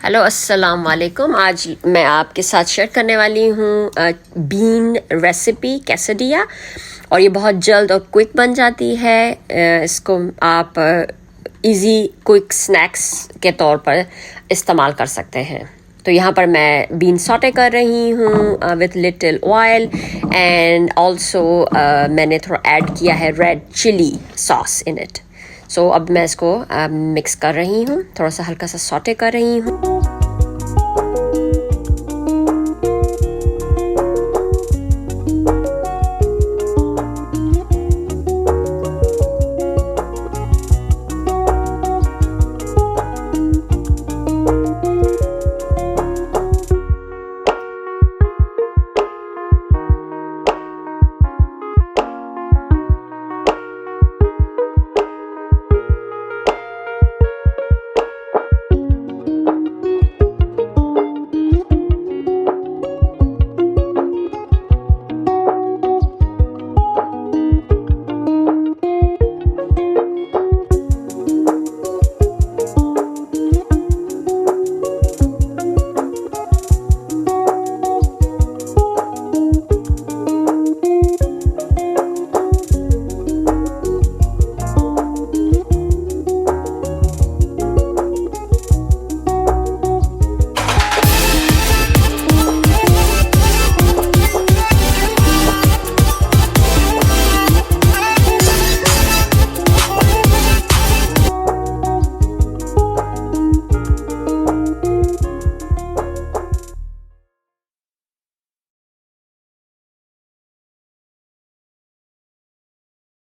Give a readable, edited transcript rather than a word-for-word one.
Hello अस्सलाम वालेकुम। आज मैं आपके साथ शेयर करने वाली हूँ बीन रेसिपी quesadilla, और ये बहुत जल्द और क्विक बन जाती है। इसको आप इजी क्विक स्नैक्स के तौर पर इस्तेमाल कर सकते हैं। तो यहाँ पर मैं बीन सॉटे कर रही हूँ with little oil, and also मैंने थोड़ा ऐड किया है red chilli sauce in it. So अब मैं इसको मिक्स कर रही हूँ, थोड़ा सा हल्का सा सॉटे कर रही हूँ।